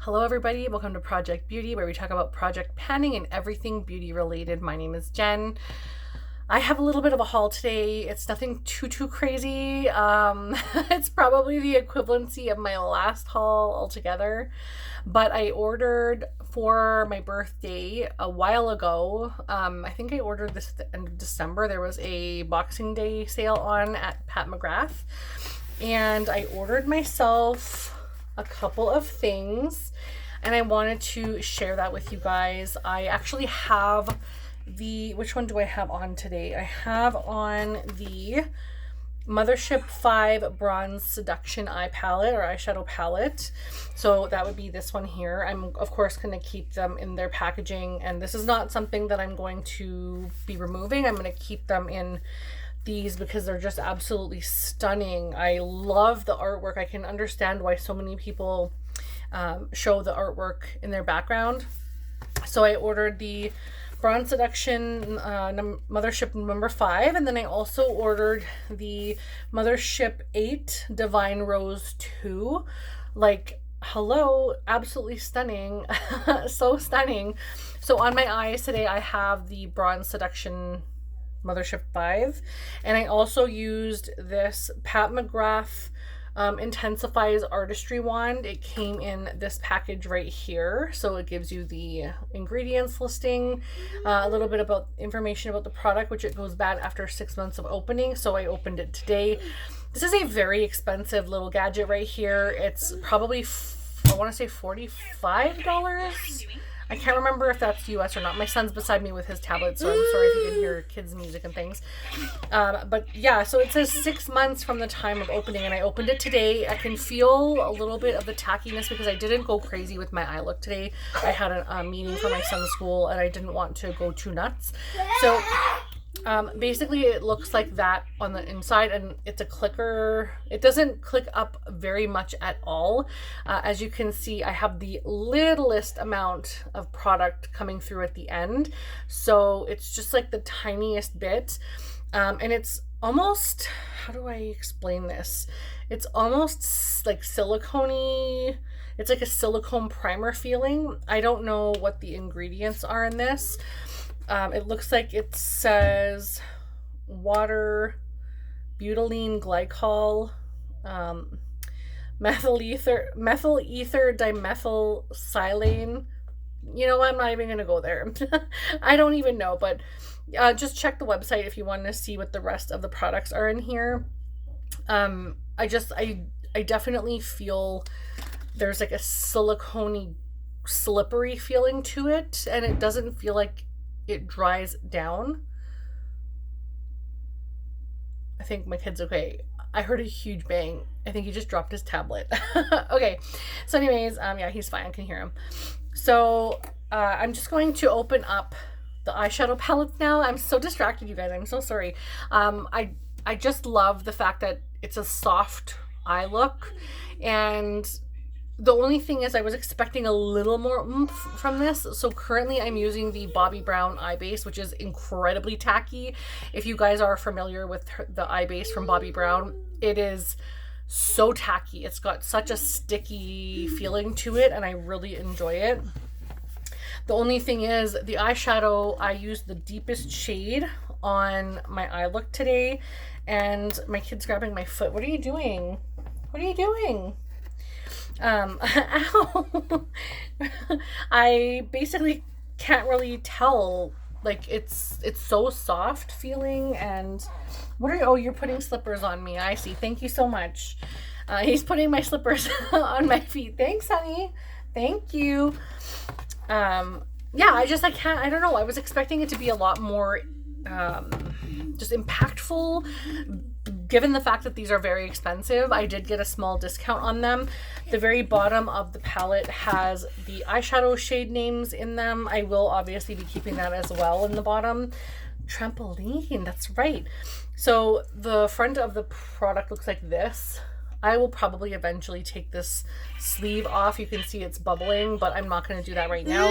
Hello everybody, welcome to Project Beauty, where we talk about project panning and everything beauty related. My name is Jen. I have a little bit of a haul today. It's nothing too crazy. It's probably the equivalency of my last haul altogether. But I ordered for my birthday a while ago. I think I ordered this at the end of December. There was a Boxing Day sale on at Pat McGrath. And I ordered myself a couple of things and I wanted to share that with you guys. I actually have which one do I have on today? I have on the Mothership 5 Bronze Seduction eye palette or eyeshadow palette. So that would be this one here. I'm of course going to keep them in their packaging, and this is not something that I'm going to be removing. I'm going to keep them in these because they're just absolutely stunning. I love the artwork. I can understand why so many people show the artwork in their background. So I ordered the Bronze Seduction Mothership number 5, and then I also ordered the Mothership 8 Divine Rose 2. Like, hello, absolutely stunning. So stunning. So on my eyes today I have the Bronze Seduction Mothership 5, and I also used this Pat McGrath Intensifies Artistry wand. It came in this package right here, so it gives you the ingredients listing, a little bit about information about the product, which it goes bad after 6 months of opening. So I opened it today. This is a very expensive little gadget right here. It's probably I want to say $45. I can't remember if that's US or not. My son's beside me with his tablet, so I'm sorry if you can hear kids' music and things. But yeah, so it says 6 months from the time of opening, and I opened it today. I can feel a little bit of the tackiness because I didn't go crazy with my eye look today. I had a meeting for my son's school, and I didn't want to go too nuts. So basically it looks like that on the inside, and it's a clicker. It doesn't click up very much at all. As you can see, I have the littlest amount of product coming through at the end, so it's just like the tiniest bit, and it's almost, how do I explain this? It's almost like silicone-y. It's like a silicone primer feeling. I don't know what the ingredients are in this. It looks like it says water, butylene glycol, methyl ether dimethylsilane. You know what? I'm not even going to go there. I don't even know, but just check the website if you want to see what the rest of the products are in here. I definitely feel there's like a silicone-y, slippery feeling to it, and it doesn't feel like it dries down. I think my kid's okay. I heard a huge bang. I think he just dropped his tablet. Okay, so anyways, yeah, he's fine. I can hear him. So I'm just going to open up the eyeshadow palettes now. I'm so distracted, you guys. I'm so sorry. I just love the fact that it's a soft eye look, and the only thing is I was expecting a little more oomph from this. So currently I'm using the Bobbi Brown eye base, which is incredibly tacky. If you guys are familiar with the eye base from Bobbi Brown, it is so tacky. It's got such a sticky feeling to it, and I really enjoy it. The only thing is the eyeshadow, I used the deepest shade on my eye look today, and my kid's grabbing my foot. What are you doing? What are you doing? Ow. I basically can't really tell. Like, it's so soft feeling. And oh, you're putting slippers on me. I see. Thank you so much. He's putting my slippers on my feet. Thanks, honey. Thank you. Yeah, I don't know. I was expecting it to be a lot more just impactful. Given the fact that these are very expensive, I did get a small discount on them. The very bottom of the palette has the eyeshadow shade names in them. I will obviously be keeping that as well in the bottom. Trampoline, that's right. So the front of the product looks like this. I will probably eventually take this sleeve off. You can see it's bubbling, but I'm not going to do that right now.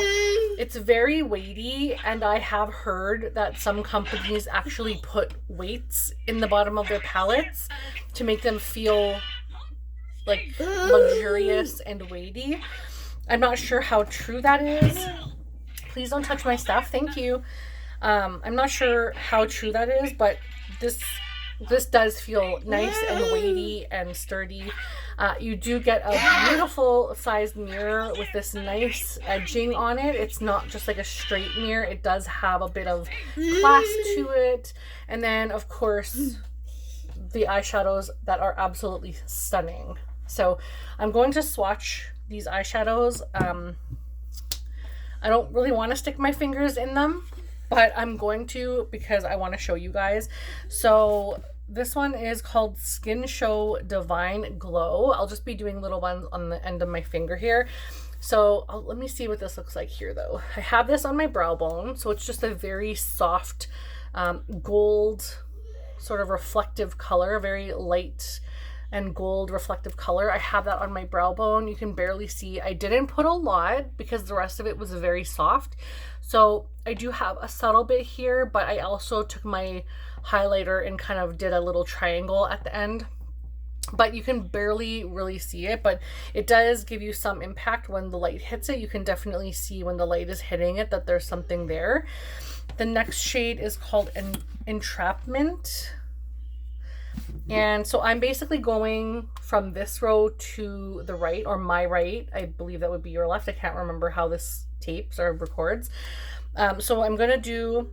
It's very weighty, and I have heard that some companies actually put weights in the bottom of their palettes to make them feel like luxurious and weighty. I'm not sure how true that is. Please don't touch my stuff. Thank you. I'm not sure how true that is, but this does feel nice and weighty and sturdy. You do get a beautiful sized mirror with this nice edging on it. It's not just like a straight mirror. It does have a bit of class to it. And then, of course, the eyeshadows that are absolutely stunning. So I'm going to swatch these eyeshadows. I don't really want to stick my fingers in them, but I'm going to because I want to show you guys. So this one is called Skin Show Divine Glow. I'll just be doing little ones on the end of my finger here. So let me see what this looks like here though. I have this on my brow bone. So it's just a very soft gold sort of reflective color, very light and gold reflective color. I have that on my brow bone. You can barely see. I didn't put a lot because the rest of it was very soft. So I do have a subtle bit here, but I also took my highlighter and kind of did a little triangle at the end. But you can barely really see it, but it does give you some impact when the light hits it. You can definitely see when the light is hitting it that there's something there. The next shade is called Entrapment. And so I'm basically going from this row to the right, or my right. I believe that would be your left. I can't remember how this tapes or records. So I'm going to do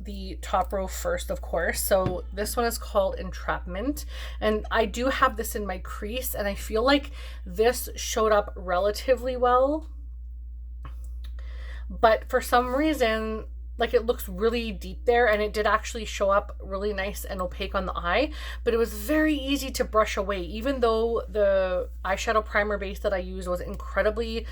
the top row first, of course. So this one is called Entrapment. And I do have this in my crease, and I feel like this showed up relatively well. But for some reason, like it looks really deep there, and it did actually show up really nice and opaque on the eye, but it was very easy to brush away. Even though the eyeshadow primer base that I used was incredibly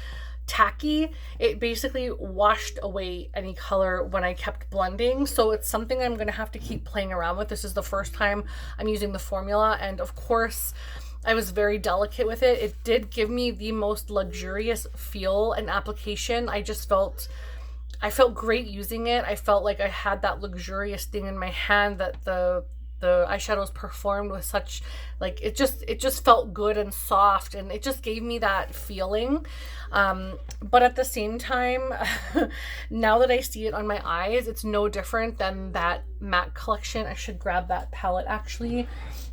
tacky, it basically washed away any color when I kept blending. So it's something I'm gonna have to keep playing around with. This is the first time I'm using the formula, and of course I was very delicate with it. It did give me the most luxurious feel and application. I felt great using it. I felt like I had that luxurious thing in my hand that the eyeshadows performed with such, like, it just felt good and soft, and it just gave me that feeling. But at the same time, now that I see it on my eyes, it's no different than that matte collection. I should grab that palette actually.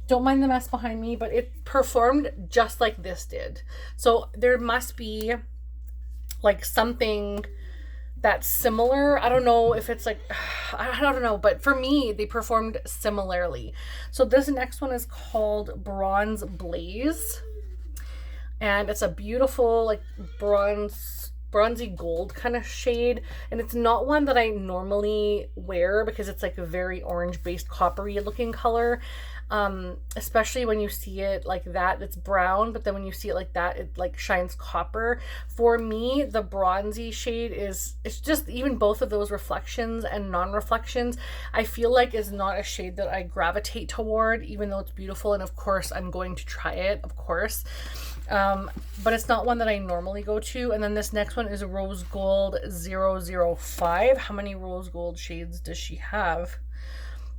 Don't mind the mess behind me, but it performed just like this did. So there must be like something that's similar. I don't know if it's like, I don't know, but for me, they performed similarly. So this next one is called Bronze Blaze, and it's a beautiful like bronzy gold kind of shade, and it's not one that I normally wear because it's like a very orange based coppery looking color. Especially when you see it like that, it's brown, but then when you see it like that, it like shines copper. For me, the bronzy shade it's just, even both of those reflections and non-reflections, I feel like is not a shade that I gravitate toward, even though it's beautiful. And of course, I'm going to try it, of course. But it's not one that I normally go to. And then this next one is Rose Gold 005. How many rose gold shades does she have?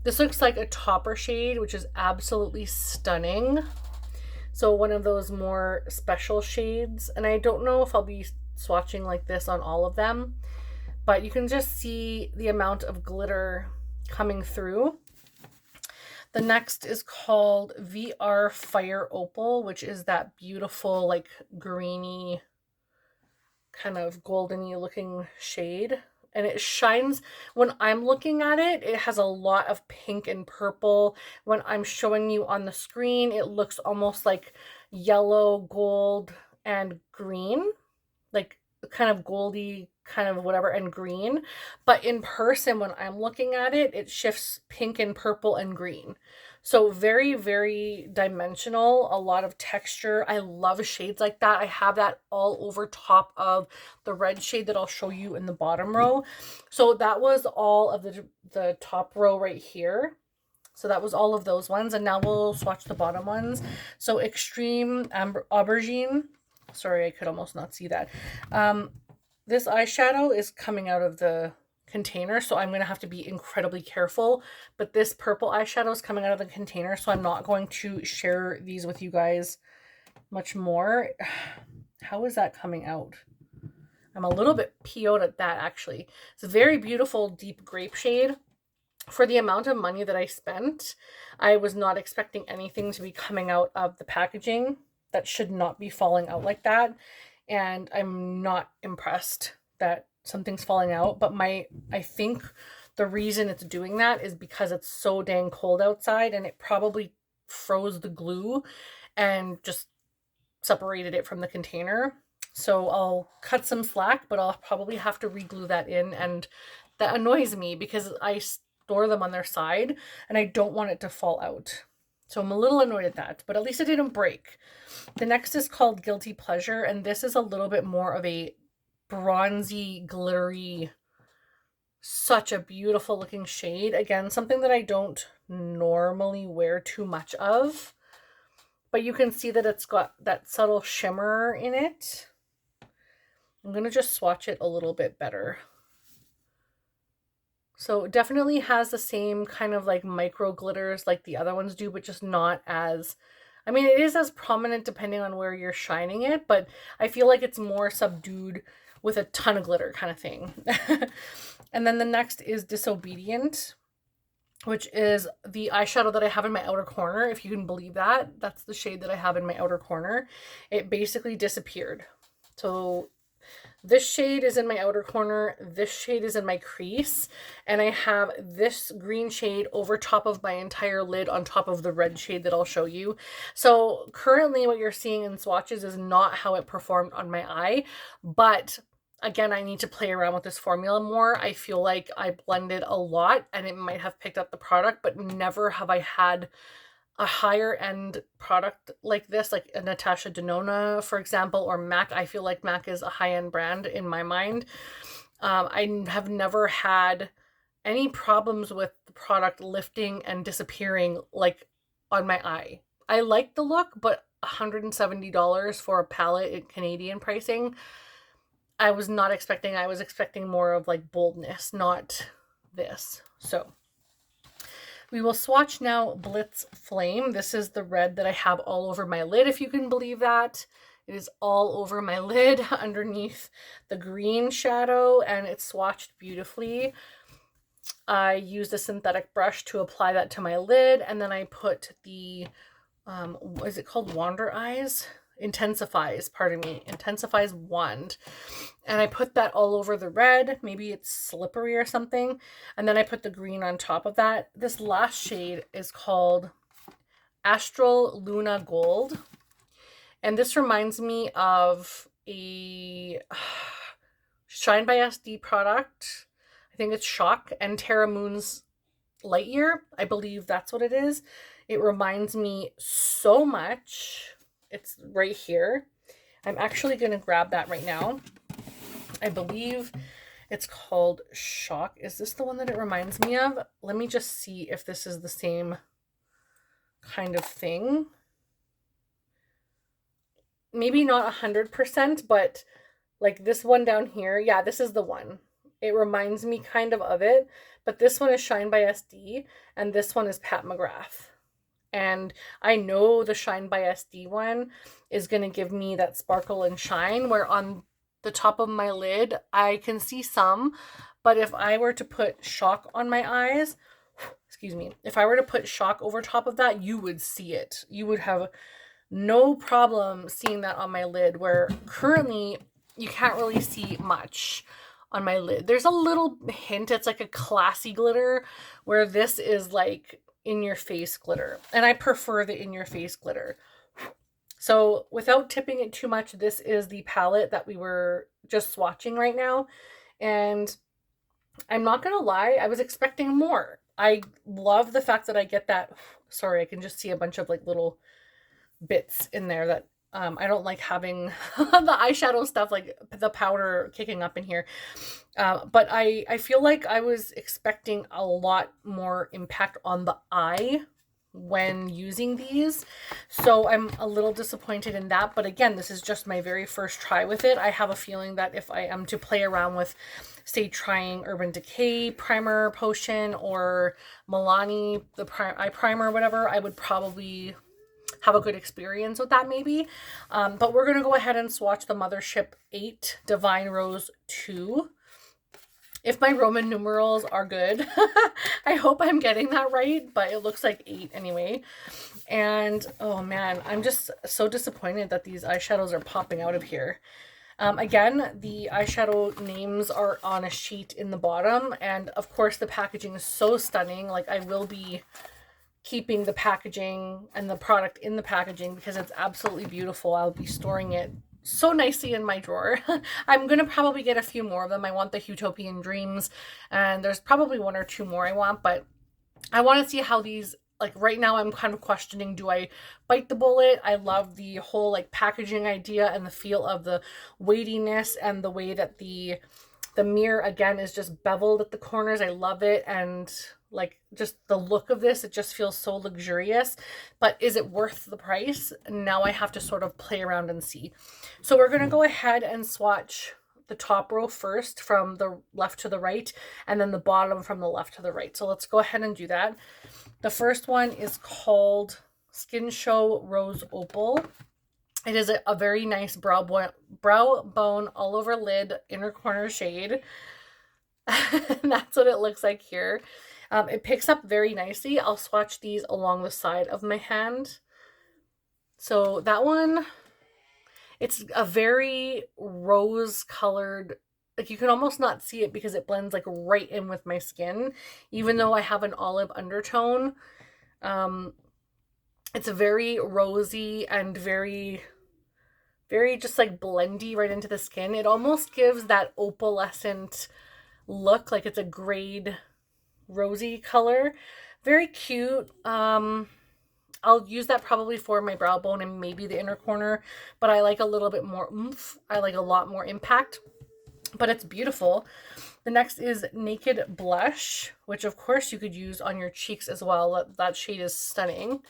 This looks like a topper shade, which is absolutely stunning. So one of those more special shades. And I don't know if I'll be swatching like this on all of them, but you can just see the amount of glitter coming through. The next is called VR Fire Opal, which is that beautiful like greeny kind of goldeny looking shade. And it shines, when I'm looking at it, it has a lot of pink and purple. When I'm showing you on the screen, it looks almost like yellow, gold, and green, like kind of goldy, kind of whatever, and green. But in person, when I'm looking at it, it shifts pink and purple and green. So very, very dimensional, a lot of texture. I love shades like that. I have that all over top of the red shade that I'll show you in the bottom row. So that was all of the top row right here. So that was all of those ones. And now we'll swatch the bottom ones. So Extreme Aubergine. Sorry, I could almost not see that. This eyeshadow is coming out of the container, so I'm going to have to be incredibly careful. But this purple eyeshadow is coming out of the container, so I'm not going to share these with you guys much more. How is that coming out? I'm a little bit PO'd at that, actually. It's a very beautiful deep grape shade. For the amount of money that I spent, I was not expecting anything to be coming out of the packaging. That should not be falling out like that. And I'm not impressed that something's falling out. But I think the reason it's doing that is because it's so dang cold outside, and it probably froze the glue and just separated it from the container. So I'll cut some slack, but I'll probably have to re-glue that in, and that annoys me because I store them on their side and I don't want it to fall out. So I'm a little annoyed at that, but at least it didn't break. The next is called Guilty Pleasure, and this is a little bit more of a bronzy, glittery, such a beautiful looking shade. Again, something that I don't normally wear too much of, but you can see that it's got that subtle shimmer in it. I'm going to just swatch it a little bit better. So it definitely has the same kind of like micro glitters like the other ones do, but just not as, I mean, it is as prominent depending on where you're shining it, but I feel like it's more subdued with a ton of glitter kind of thing. And then the next is Disobedient, which is the eyeshadow that I have in my outer corner. If you can believe that, that's the shade that I have in my outer corner. It basically disappeared. So this shade is in my outer corner, this shade is in my crease, and I have this green shade over top of my entire lid on top of the red shade that I'll show you. So currently what you're seeing in swatches is not how it performed on my eye, but again, I need to play around with this formula more. I feel like I blended a lot and it might have picked up the product, but never have I had a higher end product like this, like a Natasha Denona, for example, or MAC. I feel like MAC is a high-end brand in my mind. I have never had any problems with the product lifting and disappearing like on my eye. I like the look, but $170 for a palette in Canadian pricing, I was not expecting. I was expecting more of like boldness, not this. So we will swatch now Blitz Flame. This is the red that I have all over my lid, if you can believe that. It is all over my lid underneath the green shadow, and it's swatched beautifully. I used a synthetic brush to apply that to my lid, and then I put the, what is it called? Wander Eyes? Intensifies wand, and I put that all over the red. Maybe it's slippery or something, and then I put the green on top of that. This last shade is called Astral Luna Gold, and this reminds me of a Shine by SD product. I think it's Shock and Terra Moon's Light Year. I believe that's what it is. It reminds me so much. It's right here. I'm actually going to grab that right now. I believe it's called Shock. Is this the one that it reminds me of? Let me just see if this is the same kind of thing. Maybe not 100%, but like this one down here. Yeah, this is the one. It reminds me kind of it, but this one is Shine by SD and this one is Pat McGrath. And I know the Shine by SD one is going to give me that sparkle and shine, where on the top of my lid, I can see some, but if I were to put Shock on my eyes, excuse me, if I were to put Shock over top of that, you would see it. You would have no problem seeing that on my lid, where currently you can't really see much on my lid. There's a little hint. It's like a classy glitter, where this is like in your face glitter, and I prefer the in your face glitter. So without tipping it too much, this is the palette that we were just swatching right now, and I'm not gonna lie, I was expecting more. I love the fact that I get that, sorry, I can just see a bunch of like little bits in there that I don't like having the eyeshadow stuff, like the powder kicking up in here. But I feel like I was expecting a lot more impact on the eye when using these. So I'm a little disappointed in that. But again, this is just my very first try with it. I have a feeling that if I am to play around with, say, trying Urban Decay primer potion or Milani, the eye primer, whatever, I would probably have a good experience with that maybe. But we're going to go ahead and swatch the Mothership 8 Divine Rose 2. If my Roman numerals are good. I hope I'm getting that right, but it looks like 8 anyway. And oh man, I'm just so disappointed that these eyeshadows are popping out of here. Again, the eyeshadow names are on a sheet in the bottom, and of course the packaging is so stunning. Like, I will be keeping the packaging and the product in the packaging because it's absolutely beautiful. I'll be storing it so nicely in my drawer. I'm gonna probably get a few more of them. I want the Utopian Dreams, and there's probably 1 or 2 more I want, but I want to see how these, like right now I'm kind of questioning, do I bite the bullet? I love the whole like packaging idea and the feel of the weightiness and the way that the mirror again is just beveled at the corners. I love it. And like just the look of this, it just feels so luxurious. But is it worth the price? Now I have to sort of play around and see. So we're going to go ahead and swatch the top row first from the left to the right, and then the bottom from the left to the right. So let's go ahead and do that. The first one is called Skin Show Rose Opal. It is a very nice brow bone all over lid inner corner shade. And that's what it looks like here. It picks up very nicely. I'll swatch these along the side of my hand. So that one, it's a very rose colored, like you can almost not see it because it blends like right in with my skin, even though I have an olive undertone. It's very rosy and very just like blendy right into the skin. It almost gives that opalescent look, like it's a grade rosy color. Very cute. I'll use that probably for my brow bone and maybe the inner corner, but I like a little bit more oomph. I like a lot more impact, but it's beautiful. The next is Naked Blush, which of course you could use on your cheeks as well. That shade is stunning.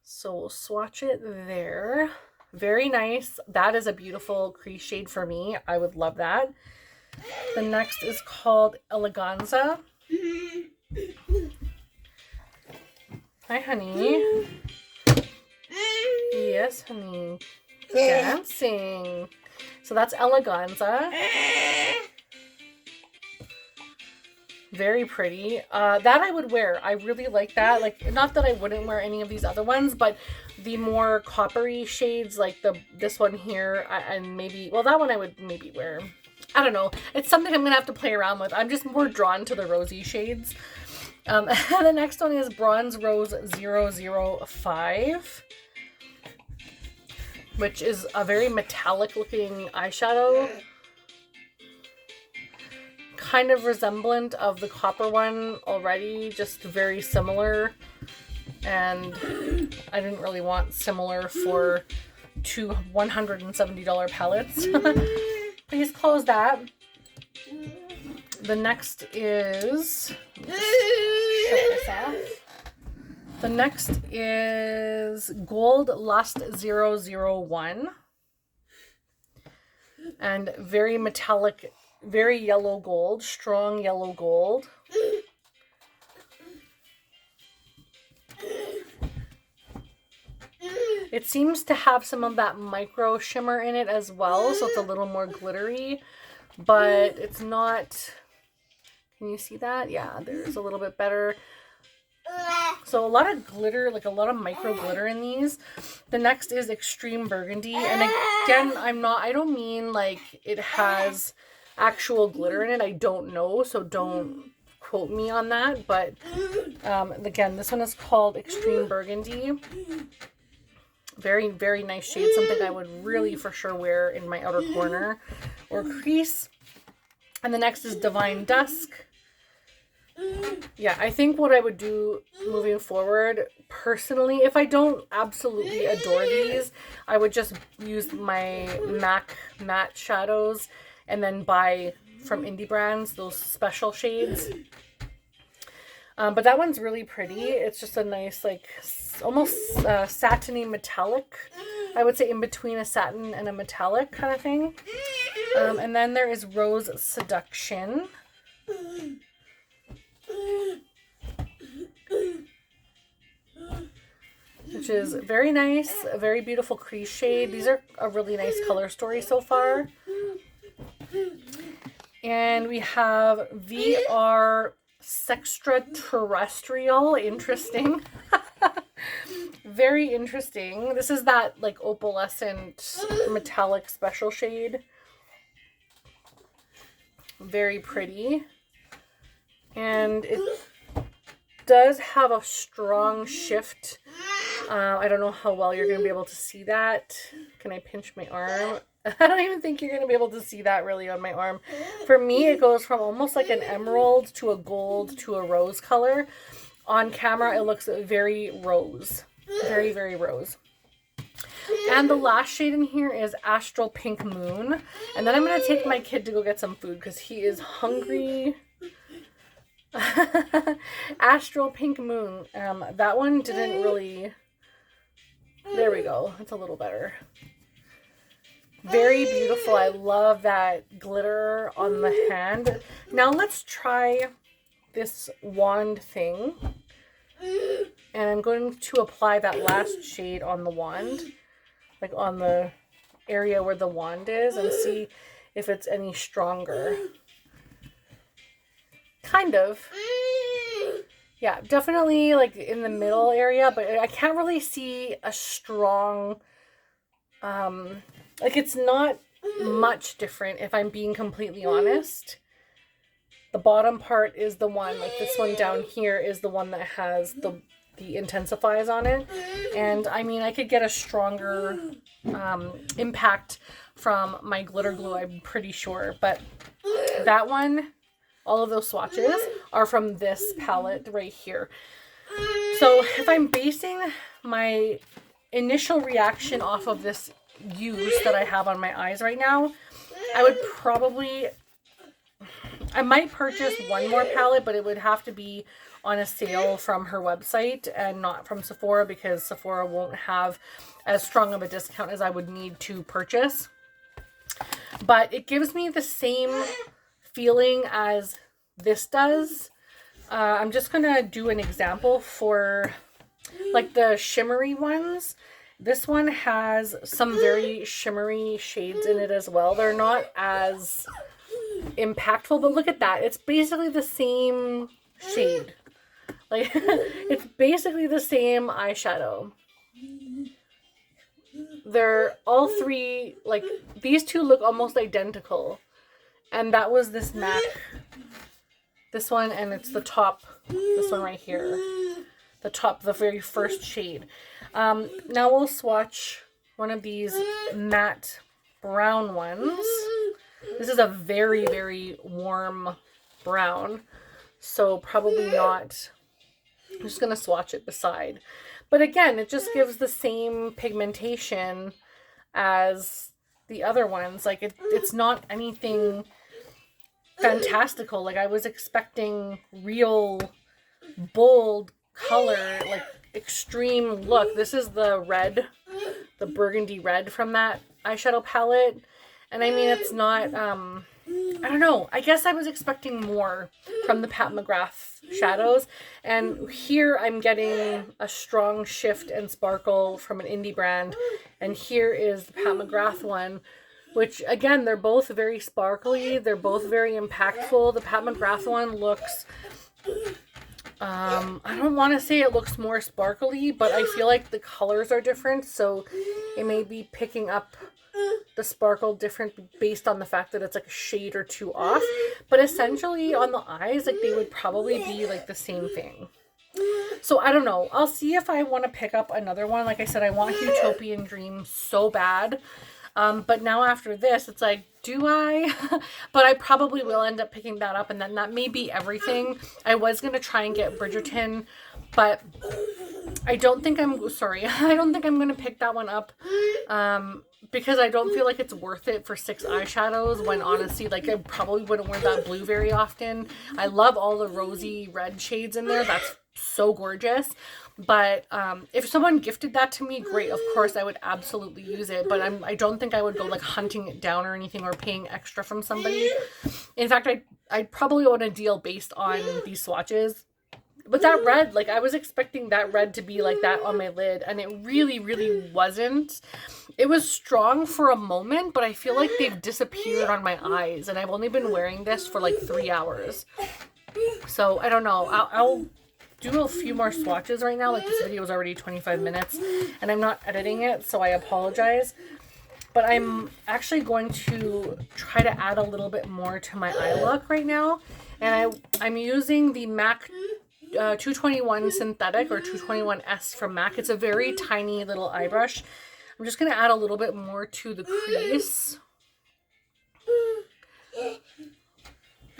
So we'll swatch it there. Very nice. That is a beautiful crease shade for me. I would love that. The next is called Eleganza. Hi, honey. Yes, honey. Dancing. So that's Eleganza. Very pretty. That I would wear. I really like that. Like, not that I wouldn't wear any of these other ones, but the more coppery shades, like this one here, and maybe, well, that one I would maybe wear. I don't know. It's something I'm gonna have to play around with. I'm just more drawn to the rosy shades. The next one is Bronze Rose 005, which is a very metallic looking eyeshadow. Kind of resemblant of the copper one already, just very similar. And I didn't really want similar for two $170 palettes. Please close that. The next is, shut this off. The next is Gold Lust 001. And very metallic, very yellow gold, strong yellow gold. It seems to have some of that micro shimmer in it as well, so it's a little more glittery, but it's not, can you see that? Yeah, there's a little bit better. So a lot of glitter, like a lot of micro glitter in these. The next is Extreme Burgundy, and again, I don't mean like it has actual glitter in it. I don't know, so don't quote me on that, but again, this one is called Extreme Burgundy. Very, very nice shade. Something I would really for sure wear in my outer corner or crease. And the next is Divine Dusk. Yeah, I think what I would do moving forward, personally, if I don't absolutely adore these, I would just use my MAC matte shadows and then buy from indie brands those special shades. But that one's really pretty. It's just a nice, like, almost satiny metallic. I would say in between a satin and a metallic kind of thing. And then there is Rose Seduction. which is very nice, a very beautiful crease shade. These are a really nice color story so far. And we have VR Sextraterrestrial. Interesting. Very interesting. This is that like opalescent metallic special shade. Very pretty. And it does have a strong shift. I don't know how well you're going to be able to see that. Can I pinch my arm? I don't even think you're going to be able to see that really on my arm. For me, it goes from almost like an emerald to a gold to a rose color. On camera, it looks very rose. Very, very rose. And the last shade in here is Astral Pink Moon. And then I'm going to take my kid to go get some food because he is hungry. Astral Pink Moon. That one didn't really... There we go. It's a little better. Very beautiful. I love that glitter on the hand. Now let's try this wand thing. And I'm going to apply that last shade on the wand. Like on the area where the wand is. And see if it's any stronger. Kind of. Yeah, definitely like in the middle area. But I can't really see a strong... like it's not much different if I'm being completely honest. The bottom part is the one, like this one down here is the one that has the intensifies on it. And I mean, I could get a stronger impact from my glitter glue, I'm pretty sure. But that one, all of those swatches are from this palette right here. So if I'm basing my initial reaction off of this use that I have on my eyes right now, I would probably... I might purchase one more palette, but it would have to be on a sale from her website and not from Sephora because Sephora won't have as strong of a discount as I would need to purchase. But it gives me the same feeling as this does. I'm just going to do an example for like the shimmery ones. This one has some very shimmery shades in it as well. They're not as impactful, but look at that. It's basically the same shade. Like, it's basically the same eyeshadow. They're all three, like, these two look almost identical. And that was this MAC. This one, and it's the top, this one right here. The top, the very first shade. Now we'll swatch one of these matte brown ones. This is a very, very warm brown. So probably not. I'm just going to swatch it beside. But again, it just gives the same pigmentation as the other ones. Like, it's not anything fantastical. Like, I was expecting real bold color, like extreme look. This is the red, the Burgundy Red from that eyeshadow palette. And I mean, it's not, I don't know. I guess I was expecting more from the Pat McGrath shadows. And here I'm getting a strong shift and sparkle from an indie brand. And here is the Pat McGrath one, which again, they're both very sparkly. They're both very impactful. The Pat McGrath one looks... I don't want to say it looks more sparkly, but I feel like the colors are different, so it may be picking up the sparkle different based on the fact that it's like a shade or two off. But essentially on the eyes, like, they would probably be like the same thing. So I don't know. I'll see if I want to pick up another one. Like I said, I want Utopian Dream so bad. But now after this, it's like, do I? But I probably will end up picking that up, and then that may be everything. I was going to try and get Bridgerton, but I don't think I'm going to pick that one up, because I don't feel like it's worth it for 6 eyeshadows when honestly, like, I probably wouldn't wear that blue very often. I love all the rosy red shades in there. That's so gorgeous. But if someone gifted that to me, great, of course I would absolutely use it. But I don't think I would go like hunting it down or anything, or paying extra from somebody. In fact, I'd probably want a deal based on these swatches But that red, like I was expecting that red to be like that on my lid, and it really, really wasn't. It was strong for a moment, but I feel like they've disappeared on my eyes, and I've only been wearing this for like 3 hours. So I don't know. I'll do a few more swatches right now. Like this video is already 25 minutes and I'm not editing it, so I apologize. But I'm actually going to try to add a little bit more to my eye look right now. And I'm using the MAC 221 synthetic or 221S from MAC. It's a very tiny little eye brush. I'm just going to add a little bit more to the crease.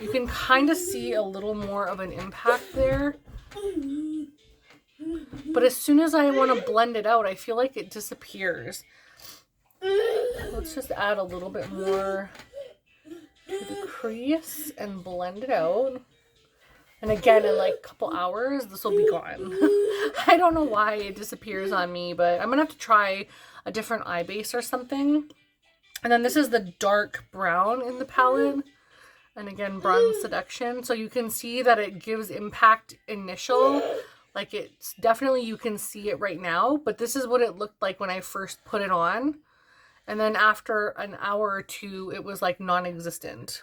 You can kind of see a little more of an impact there. But as soon as I want to blend it out, I feel like it disappears. Let's just add a little bit more to the crease and blend it out. And again, in like a couple hours, this will be gone. I don't know why it disappears on me, but I'm going to have to try a different eye base or something. And then this is the dark brown in the palette. And again, Bronze Seduction. So you can see that it gives impact initial. Like it's definitely, you can see it right now. But this is what it looked like when I first put it on. And then after an hour or two, it was like non-existent.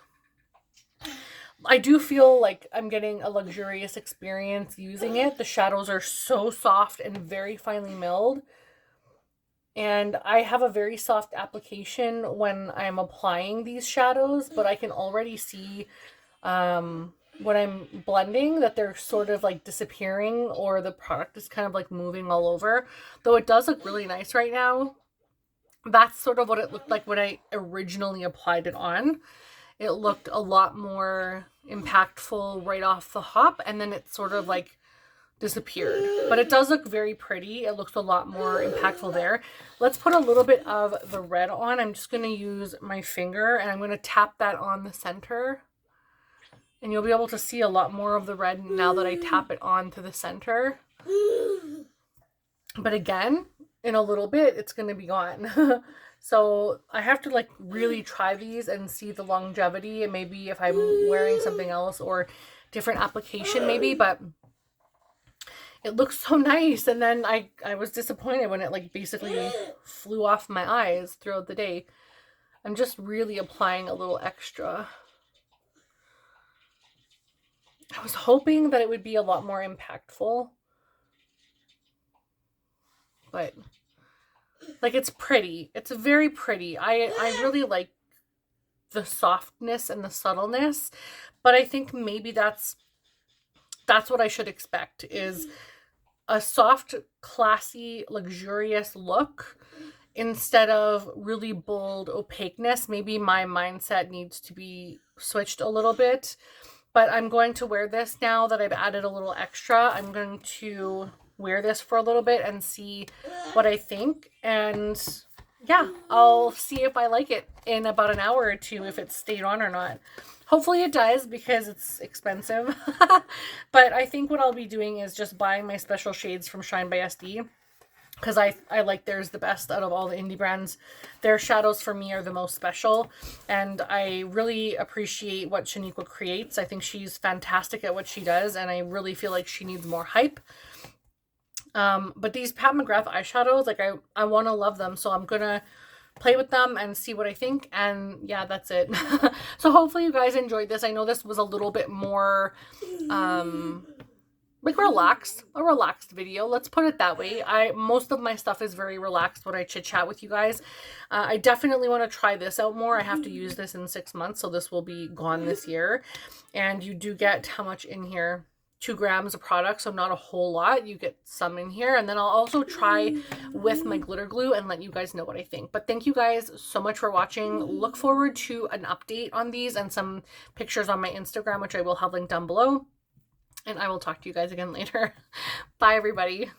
I do feel like I'm getting a luxurious experience using it. The shadows are so soft and very finely milled. And I have a very soft application when I'm applying these shadows, but I can already see when I'm blending that they're sort of like disappearing, or the product is kind of like moving all over. Though it does look really nice right now. That's sort of what it looked like when I originally applied it on. It looked a lot more impactful right off the hop, and then it sort of like disappeared. But it does look very pretty. It looks a lot more impactful there. Let's put a little bit of the red on. I'm just going to use my finger and I'm going to tap that on the center. And you'll be able to see a lot more of the red now that I tap it onto the center. But again, in a little bit, it's going to be gone. So I have to like really try these and see the longevity, and maybe if I'm wearing something else or different application maybe, but it looks so nice. And then I was disappointed when it like basically flew off my eyes throughout the day. I'm just really applying a little extra. I was hoping that it would be a lot more impactful, but like it's pretty. It's very pretty. I really like the softness and the subtleness, but I think maybe that's what I should expect, is a soft, classy, luxurious look instead of really bold opaqueness. Maybe my mindset needs to be switched a little bit, but I'm going to wear this now that I've added a little extra. I'm going to wear this for a little bit and see what I think. And yeah, I'll see if I like it in about an hour or two, if it stayed on or not. Hopefully it does, because it's expensive. But I think what I'll be doing is just buying my special shades from Shine by SD, because I like theirs the best out of all the indie brands. Their shadows for me are the most special, and I really appreciate what Shaniqua creates. I think she's fantastic at what she does, and I really feel like she needs more hype. But these Pat McGrath eyeshadows, like I want to love them, so I'm gonna play with them and see what I think. And yeah, that's it. So hopefully you guys enjoyed this. I know this was a little bit more like a relaxed video, let's put it that way. Most of my stuff is very relaxed when I chit chat with you guys. I definitely want to try this out more. I have to use this in 6 months, so this will be gone this year. And you do get how much in here? 2 grams of product, so not a whole lot. You get some in here, and then I'll also try with my glitter glue and let you guys know what I think. But thank you guys so much for watching. Look forward to an update on these and some pictures on my Instagram, which I will have linked down below. And I will talk to you guys again later. Bye, everybody.